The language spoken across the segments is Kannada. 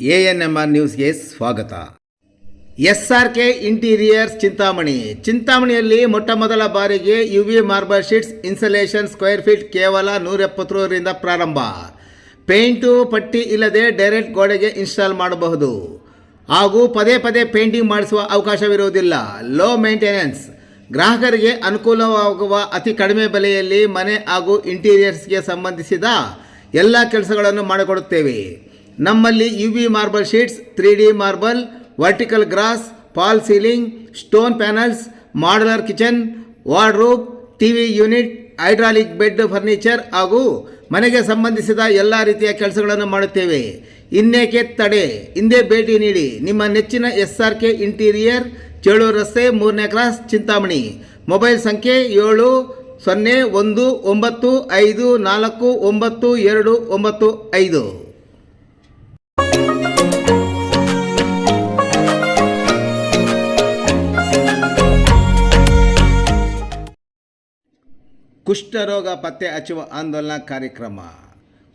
ANMR ನ್ಯೂಸ್ಗೆ ಸ್ವಾಗತ. SRK ಇಂಟೀರಿಯರ್ಸ್ ಚಿಂತಾಮಣಿಯಲ್ಲಿ ಮೊಟ್ಟಮೊದಲ ಬಾರಿಗೆ UV marble sheets insulation square feet ಕೇವಲ 170 ರಿಂದ ಪ್ರಾರಂಭ. ಪೇಂಟು ಪಟ್ಟಿ ಇಲ್ಲದೆ ಡೈರೆಕ್ಟ್ ಗೋಡೆಗೆ ಇನ್ಸ್ಟಾಲ್ ಮಾಡಬಹುದು ಹಾಗೂ ಪದೇ ಪದೇ ಪೇಂಟಿಂಗ್ ಮಾಡಿಸುವ ಅವಕಾಶವಿರುವುದಿಲ್ಲ. ಲೋ ಮೇಂಟೆನೆನ್ಸ್, ಗ್ರಾಹಕರಿಗೆ ಅನುಕೂಲವಾಗುವ ಅತಿ ಕಡಿಮೆ ಬೆಲೆಯಲ್ಲಿ ಮನೆ ಹಾಗೂ ಇಂಟೀರಿಯರ್ಸ್ಗೆ ಸಂಬಂಧಿಸಿದ ಎಲ್ಲ ಕೆಲಸಗಳನ್ನು ಮಾಡಿಕೊಡುತ್ತೇವೆ. ನಮ್ಮಲ್ಲಿ UV marble sheets, 3D marble, vertical grass, fall ceiling, stone panels, modular kitchen, wardrobe, TV unit, hydraulic bed furniture ಹಾಗೂ ಮನೆಗೆ ಸಂಬಂಧಿಸಿದ ಎಲ್ಲ ರೀತಿಯ ಕೆಲಸಗಳನ್ನು ಮಾಡುತ್ತೇವೆ. ಇನ್ನೇಕೆ ತಡೆ, ಹಿಂದೆ ಭೇಟಿ ನೀಡಿ. ನಿಮ್ಮ ನೆಚ್ಚಿನ SRK ಇಂಟೀರಿಯರ್, ಚೇಳೂರು ರಸ್ತೆ, 3ನೇ ಕ್ರಾಸ್, ಚಿಂತಾಮಣಿ. ಮೊಬೈಲ್ ಸಂಖ್ಯೆ 7019549295. ಕುಷ್ಠರೋಗ ಪತ್ತೆ ಹಚ್ಚುವ ಆಂದೋಲನ ಕಾರ್ಯಕ್ರಮ.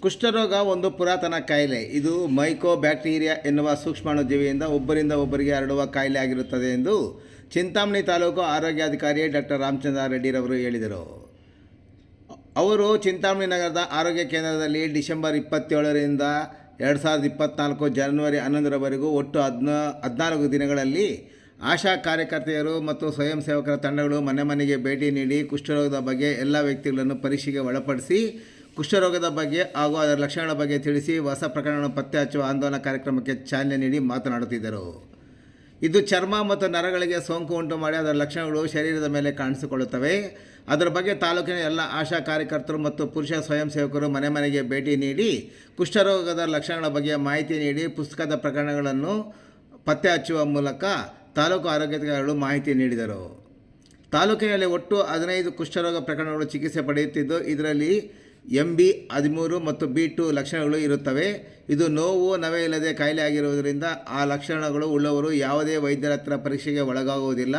ಕುಷ್ಠರೋಗ ಒಂದು ಪುರಾತನ ಕಾಯಿಲೆ. ಇದು ಮೈಕೋಬ್ಯಾಕ್ಟೀರಿಯಾ ಎನ್ನುವ ಸೂಕ್ಷ್ಮಾಣುಜೀವಿಯಿಂದ ಒಬ್ಬರಿಂದ ಒಬ್ಬರಿಗೆ ಹರಡುವ ಕಾಯಿಲೆ ಆಗಿರುತ್ತದೆ ಎಂದು ಚಿಂತಾಮಣಿ ತಾಲೂಕು ಆರೋಗ್ಯಾಧಿಕಾರಿ ಡಾಕ್ಟರ್ ರಾಮಚಂದ್ರ ರೆಡ್ಡಿರವರು ಹೇಳಿದರು. ಅವರು ಚಿಂತಾಮಣಿ ನಗರದ ಆರೋಗ್ಯ ಕೇಂದ್ರದಲ್ಲಿ ಡಿಸೆಂಬರ್ 27ರಿಂದ 2024 ಜನವರಿ 11ರವರೆಗೂ ಒಟ್ಟು 14 ದಿನಗಳಲ್ಲಿ ಆಶಾ ಕಾರ್ಯಕರ್ತೆಯರು ಮತ್ತು ಸ್ವಯಂ ಸೇವಕರ ತಂಡಗಳು ಮನೆ ಮನೆಗೆ ಭೇಟಿ ನೀಡಿ ಕುಷ್ಠರೋಗದ ಬಗ್ಗೆ ಎಲ್ಲ ವ್ಯಕ್ತಿಗಳನ್ನು ಪರೀಕ್ಷೆಗೆ ಒಳಪಡಿಸಿ ಕುಷ್ಠರೋಗದ ಬಗ್ಗೆ ಹಾಗೂ ಅದರ ಲಕ್ಷಣಗಳ ಬಗ್ಗೆ ತಿಳಿಸಿ ಹೊಸ ಪ್ರಕರಣಗಳನ್ನು ಪತ್ತೆ ಹಚ್ಚುವ ಆಂದೋಲನ ಕಾರ್ಯಕ್ರಮಕ್ಕೆ ಚಾಲನೆ ನೀಡಿ ಮಾತನಾಡುತ್ತಿದ್ದರು. ಇದು ಚರ್ಮ ಮತ್ತು ನರಗಳಿಗೆ ಸೋಂಕು ಉಂಟು ಮಾಡಿ ಅದರ ಲಕ್ಷಣಗಳು ಶರೀರದ ಮೇಲೆ ಕಾಣಿಸಿಕೊಳ್ಳುತ್ತವೆ. ಅದರ ಬಗ್ಗೆ ತಾಲೂಕಿನ ಎಲ್ಲ ಆಶಾ ಕಾರ್ಯಕರ್ತರು ಮತ್ತು ಪುರುಷ ಸ್ವಯಂ ಸೇವಕರು ಮನೆ ಮನೆಗೆ ಭೇಟಿ ನೀಡಿ ಕುಷ್ಠರೋಗದ ಲಕ್ಷಣಗಳ ಬಗ್ಗೆ ಮಾಹಿತಿ ನೀಡಿ ಪುಸ್ತಕದ ಪ್ರಕರಣಗಳನ್ನು ಪತ್ತೆ ಹಚ್ಚುವ ಮೂಲಕ ತಾಲೂಕು ಆರೋಗ್ಯಾಧಿಕಾರಿಗಳು ಮಾಹಿತಿ ನೀಡಿದರು. ತಾಲೂಕಿನಲ್ಲಿ ಒಟ್ಟು 15 ಕುಷ್ಠರೋಗ ಪ್ರಕರಣಗಳು ಚಿಕಿತ್ಸೆ ಪಡೆಯುತ್ತಿದ್ದು, ಇದರಲ್ಲಿ MB13 ಮತ್ತು B2 ಲಕ್ಷಣಗಳು ಇರುತ್ತವೆ. ಇದು ನೋವು ನವೆ ಇಲ್ಲದೆ ಕಾಯಿಲೆ ಆಗಿರುವುದರಿಂದ ಆ ಲಕ್ಷಣಗಳು ಉಳ್ಳವರು ಯಾವುದೇ ವೈದ್ಯರ ಹತ್ರ ಪರೀಕ್ಷೆಗೆ ಒಳಗಾಗುವುದಿಲ್ಲ.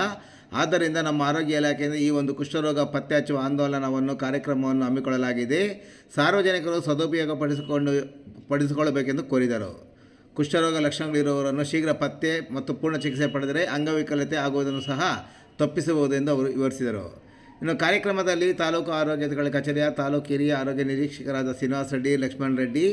ಆದ್ದರಿಂದ ನಮ್ಮ ಆರೋಗ್ಯ ಇಲಾಖೆಯಿಂದ ಈ ಒಂದು ಕುಷ್ಠರೋಗ ಪತ್ತೆ ಹಚ್ಚುವ ಆಂದೋಲನವನ್ನು ಕಾರ್ಯಕ್ರಮವನ್ನು ಹಮ್ಮಿಕೊಳ್ಳಲಾಗಿದೆ. ಸಾರ್ವಜನಿಕರು ಸದುಪಯೋಗ ಪಡಿಸಿಕೊಳ್ಳಬೇಕೆಂದು ಕೋರಿದರು. ಕುಷ್ಠರೋಗ ಲಕ್ಷಣಗಳಿರುವವರನ್ನು ಶೀಘ್ರ ಪತ್ತೆ ಮತ್ತು ಪೂರ್ಣ ಚಿಕಿತ್ಸೆ ಪಡೆದರೆ ಅಂಗವಿಕಲತೆ ಆಗುವುದನ್ನು ಸಹ ತಪ್ಪಿಸಬಹುದು ಎಂದು ಅವರು ವಿವರಿಸಿದರು. ಇನ್ನು ಕಾರ್ಯಕ್ರಮದಲ್ಲಿ ತಾಲೂಕು ಆರೋಗ್ಯಾಧಿಕಾರಿ ಕಚೇರಿಯ ತಾಲೂಕು ಹಿರಿಯ ಆರೋಗ್ಯ ನಿರೀಕ್ಷಕರಾದ ಶ್ರೀನಿವಾಸ ರೆಡ್ಡಿ, ಲಕ್ಷ್ಮಣ್ ರೆಡ್ಡಿ,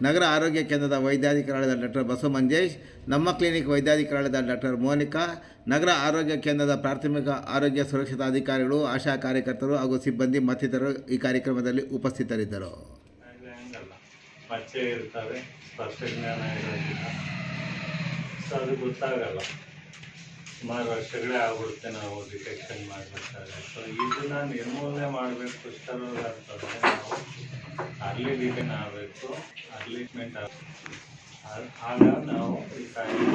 ನಗರ ಆರೋಗ್ಯ ಕೇಂದ್ರದ ವೈದ್ಯಾಧಿಕಾರಿಗಳಾದ ಡಾಕ್ಟರ್ ಬಸವ ಮಂಜೇಶ್, ನಮ್ಮ ಕ್ಲಿನಿಕ್ ವೈದ್ಯಾಧಿಕಾರಿಗಳಾದ ಡಾಕ್ಟರ್ ಮೋನಿಕಾ, ನಗರ ಆರೋಗ್ಯ ಕೇಂದ್ರದ ಪ್ರಾಥಮಿಕ ಆರೋಗ್ಯ ಸುರಕ್ಷತಾ ಅಧಿಕಾರಿಗಳು, ಆಶಾ ಕಾರ್ಯಕರ್ತರು ಹಾಗೂ ಸಿಬ್ಬಂದಿ ಮತ್ತಿತರರು ಈ ಕಾರ್ಯಕ್ರಮದಲ್ಲಿ ಉಪಸ್ಥಿತರಿದ್ದರು. ಮಚ್ಚೆ ಇರ್ತವೆ, ಸ್ಪರ್ಶ ಜ್ಞಾನ ಇರೋದಿಲ್ಲ, ಸೊ ಅದು ಗೊತ್ತಾಗಲ್ಲ. ಸುಮಾರು ವರ್ಷಗಳೇ ಆಗ್ಬಿಡುತ್ತೆ ನಾವು ಡಿಟೆಕ್ಷನ್ ಮಾಡಬೇಕಾದ್ರೆ. ಸೊ ಇದನ್ನು ನಿರ್ಮೂಲನೆ ಮಾಡಬೇಕು. ಕುಷ್ಠರೋಗ ಅಂತಂದರೆ ನಾವು ಅರ್ಲಿ ಡಿಟೆಕ್ಷನ್ ಆಗಬೇಕು, ಅರ್ಲಿಟ್ಮೆಂಟ್ ಆಗಬೇಕು. ಆಗ ನಾವು ಈ ಕಾಯಿಲೆ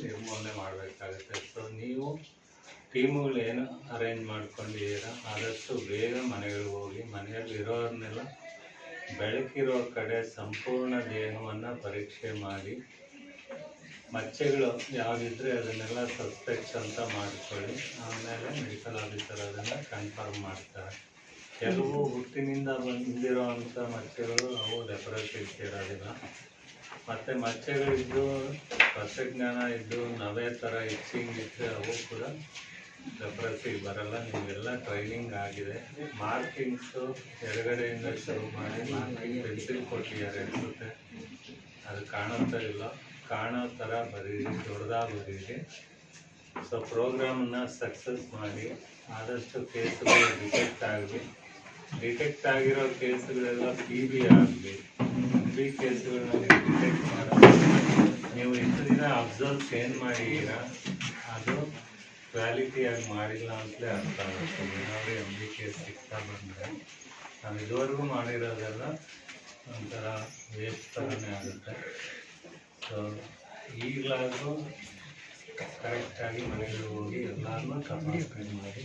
ನಿರ್ಮೂಲನೆ ಮಾಡಬೇಕಾಗುತ್ತೆ. ಸೊ ನೀವು ಟೀಮುಗಳು ಏನು ಅರೇಂಜ್ ಮಾಡ್ಕೊಂಡಿದ್ದೀರಾ ಆದಷ್ಟು ಬೇಗ ಮನೆಗಳಿಗೆ ಹೋಗಿ ಮನೆಯಲ್ಲಿರೋರನ್ನೆಲ್ಲ ಬೆಳಕಿರೋ ಕಡೆ ಸಂಪೂರ್ಣ ದೇಹವನ್ನು ಪರೀಕ್ಷೆ ಮಾಡಿ ಮಚ್ಚೆಗಳು ಯಾವುದಿದ್ರೆ ಅದನ್ನೆಲ್ಲ ಸಸ್ಪೆಕ್ಟ್ಸ್ ಅಂತ ಮಾಡಿಕೊಳ್ಳಿ. ಆಮೇಲೆ ಮೆಡಿಕಲ್ ಆಫೀಸರ್ ಅದನ್ನು ಕನ್ಫರ್ಮ್ ಮಾಡ್ತಾರೆ. ಕೆಲವು ಹುಟ್ಟಿನಿಂದ ಬಂದಿರೋ ಅಂಥ ಮಚ್ಚೆಗಳು ಅವು ಲೆಪ್ರಸಿ ಇರೋದಿಲ್ಲ. ಮತ್ತು ಮಚ್ಚೆಗಳಿದ್ದು ಸ್ಪರ್ಶಜ್ಞಾನ ಇದ್ದು ನವೆ ಥರ ಇಚ್ಚಿಂಗ್ ಇದ್ದರೆ ಅವು ಕೂಡ ಲೆಪ್ರಸಿ ಬರಲ್ಲ. ನಿಮಗೆಲ್ಲ ಟ್ರೈನಿಂಗ್ ಆಗಿದೆ. ಮಾರ್ಕಿಂಗ್ಸು ಎಡಗಡೆಯಿಂದ ಶುರು ಮಾಡಿ ಮಾರ್ಕಿಂಗ್ ಪೆನ್ಸಿಲ್ ಕೊಟ್ಟಿದ್ದಾರೆ ಅನಿಸುತ್ತೆ, ಅದು ಕಾಣುತ್ತಾ ಕಾಣೋ ಥರ ಬರೀರಿ, ದೊಡ್ಡದಾಗಿ ಬರೀರಿ. ಸೊ ಪ್ರೋಗ್ರಾಮನ್ನು ಸಕ್ಸಸ್ ಮಾಡಿ ಆದಷ್ಟು ಕೇಸುಗಳು ಡಿಟೆಕ್ಟ್ ಆಗಿರೋ ಕೇಸುಗಳೆಲ್ಲ PB ಆಗಲಿ. PB ಕೇಸುಗಳನ್ನ ಡಿಟೆಕ್ಟ್ ಮಾಡೋದು ನೀವು ಎಷ್ಟು ದಿನ ಅಬ್ಸರ್ವ್ಸ್ ಏನು ಮಾಡಿದ್ದೀರಾ ಅದು ಕ್ವಾಲಿಟಿಯಾಗಿ ಮಾಡಿಲ್ಲ ಅಂತಲೇ ಅರ್ಥ ಆಗುತ್ತೆ. ಏನಾದರೂ MB ಕೇಸ್ ಸಿಗ್ತಾ ಬಂದರೆ ನಾವು ಇದುವರೆಗೂ ಮಾಡಿರೋದೆಲ್ಲ ಒಂಥರ ವೇಸ್ಟ್ ಥರನೇ ಆಗುತ್ತೆ. ಸೊ ಈಗಲಾದರೂ ಕರೆಕ್ಟಾಗಿ ಮನೆಗೆ ಹೋಗಿ ಎಲ್ಲರನ್ನೂ ತಪಾಸಣೆ ಮಾಡಿ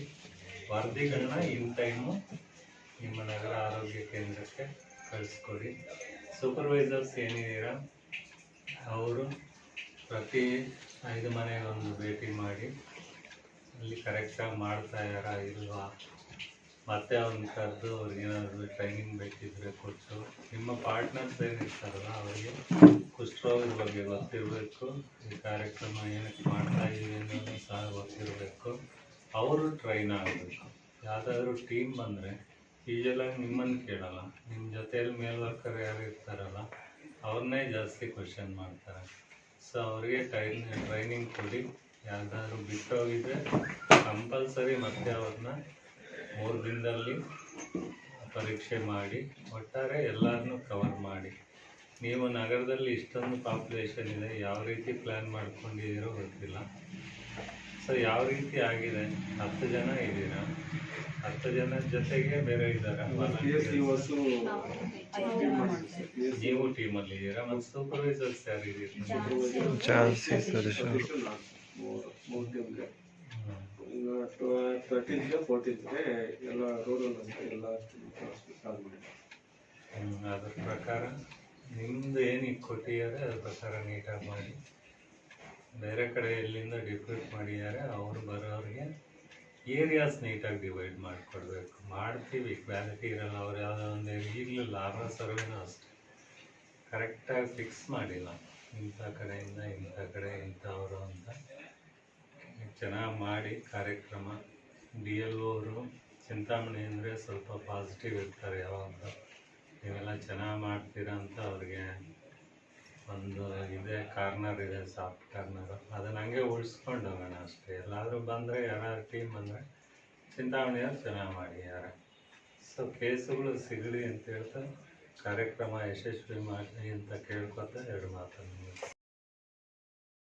ವರದಿಗಳನ್ನ ಇನ್ ಟೈಮು ನಿಮ್ಮ ನಗರ ಆರೋಗ್ಯ ಕೇಂದ್ರಕ್ಕೆ ಕಳಿಸ್ಕೊಡಿ. ಸೂಪರ್ವೈಸರ್ಸ್ ಏನಿದ್ದೀರಾ ಅವರು ಪ್ರತಿ 5 ಮನೆಗೊಂದು ಭೇಟಿ ಮಾಡಿ ಅಲ್ಲಿ ಕರೆಕ್ಟಾಗಿ ಮಾಡ್ತಾ ಇದ್ದಾರಾ ಇಲ್ವಾ ಮತ್ತೆ ಅವ್ರನ್ನ ಕರೆದು ಅವ್ರಿಗೇನಾದ್ರು ಟ್ರೈನಿಂಗ್ ಬೇಕಿದ್ರೆ ಕೊಟ್ಟು, ನಿಮ್ಮ ಪಾರ್ಟ್ನರ್ಸ್ ಏನಿರ್ತಾರಲ್ಲ ಅವರಿಗೆ ಕುಷ್ಠರೋಗದ ಬಗ್ಗೆ ಗೊತ್ತಿರಬೇಕು, ಈ ಕಾರ್ಯಕ್ರಮ ಏನಕ್ಕೆ ಮಾಡ್ತಾ ಇದ್ದೀವಿ ಅನ್ನೋದು ಸಹ ಗೊತ್ತಿರಬೇಕು. ಅವರು ಟ್ರೈನ್ ಆಗಬೇಕು. ಯಾವುದಾದ್ರೂ ಟೀಮ್ ಬಂದರೆ ಯೂಶಲಾಗಿ ನಿಮ್ಮನ್ನು ಕೇಳಲ್ಲ, ನಿಮ್ಮ ಜೊತೆಯಲ್ಲಿ ಮೇಲ್ವರ್ಕರ್ ಯಾರು ಇರ್ತಾರಲ್ಲ ಅವ್ರನ್ನೇ ಜಾಸ್ತಿ ಕ್ವಶನ್ ಮಾಡ್ತಾರೆ. ಸೊ ಅವ್ರಿಗೆ ಟ್ರೈನಿಂಗ್ ಕೊಡಿ. ಯಾವುದಾದ್ರೂ ಬಿಟ್ಟೋಗಿದ್ರೆ ಕಂಪಲ್ಸರಿ ಮತ್ತೆ ಅವ್ರನ್ನ 3 ದಿನದಲ್ಲಿ ಪರೀಕ್ಷೆ ಮಾಡಿ ಒಟ್ಟಾರೆ ಎಲ್ಲರನ್ನೂ ಕವರ್ ಮಾಡಿ. ನೀವು ನಗರದಲ್ಲಿ ಇಷ್ಟೊಂದು ಪಾಪ್ಯುಲೇಷನ್ ಇದೆ, ಯಾವ ರೀತಿ ಪ್ಲ್ಯಾನ್ ಮಾಡ್ಕೊಂಡಿದ್ದೀರೋ ಗೊತ್ತಿಲ್ಲ. ಸೊ ಯಾವ ರೀತಿ ಆಗಿದೆ, 10 ಜನ ಇದ್ದೀರಾ, 10 ಜನದ ಜೊತೆಗೆ ಬೇರೆ ಇದ್ದಾರೆ, ನೀವು ಟೀಮಲ್ಲಿ ಇದ್ದೀರಾ, ಮತ್ತು ಸೂಪರ್ವೈಸರ್ಸ್ ಯಾರಿದ್ದೀರಿ? ಈಗ 13th 14th ಎಲ್ಲ ರೂರಲ್ ಅಂತ ಎಲ್ಲ ಅದ್ರ ಪ್ರಕಾರ ನಿಮ್ದು ಏನು ಕೊಟ್ಟಿದ್ದಾರೆ ಅದ್ರ ಪ್ರಕಾರ ನೀಟಾಗಿ ಮಾಡಿ. ಬೇರೆ ಕಡೆ ಎಲ್ಲಿಂದ ಡಿಪ್ಯೂಟ್ ಮಾಡಿದ್ದಾರೆ ಅವರು ಬರೋರಿಗೆ ಏರಿಯಾಸ್ ನೀಟಾಗಿ ಡಿವೈಡ್ ಮಾಡಿಕೊಡ್ಬೇಕು. ಮಾಡ್ತೀವಿ, ಕ್ವಾಲಿಟಿ ಇರಲ್ಲ. ಅವ್ರು ಯಾವುದೋ ಒಂದು ಈಗಲೂ ಲಾಭ ಸರ್ವೇನೂ ಅಷ್ಟೇ ಕರೆಕ್ಟಾಗಿ ಫಿಕ್ಸ್ ಮಾಡಿಲ್ಲ, ಇಂಥ ಕಡೆಯಿಂದ ಇಂಥ ಕಡೆ ಇಂಥವರು ಅಂತ. ಚೆನ್ನಾಗಿ ಮಾಡಿ ಕಾರ್ಯಕ್ರಮ. DLO ಅವರು ಚಿಂತಾಮಣಿ ಅಂದರೆ ಸ್ವಲ್ಪ ಪಾಸಿಟಿವ್ ಇರ್ತಾರೆ ಯಾವಾಗ. ನೀವೆಲ್ಲ ಚೆನ್ನಾಗಿ ಮಾಡ್ತೀರಾ ಅಂತ ಅವ್ರಿಗೆ ಒಂದು ಇದೆ, ಕಾರ್ನರ್ ಇದೆ, ಸಾಫ್ಟ್ ಕಾರ್ನರು, ಅದನ್ನು ಹಂಗೆ ಉಳಿಸ್ಕೊಂಡು ಹೋಗೋಣ ಅಷ್ಟೇ. ಎಲ್ಲಾದರೂ ಬಂದರೆ ಯಾರು ಟೀಮ್ ಬಂದರೆ ಚಿಂತಾಮಣಿಯವ್ರು ಚೆನ್ನಾಗಿ ಮಾಡಿದ್ದಾರೆ. ಸೊ ಕೇಸುಗಳು ಸಿಗಲಿ ಅಂತ ಹೇಳ್ತಾ ಕಾರ್ಯಕ್ರಮ ಯಶಸ್ವಿ ಮಾಡಿ ಅಂತ ಕೇಳ್ಕೊತಾ 2 ಮಾತನ್ನು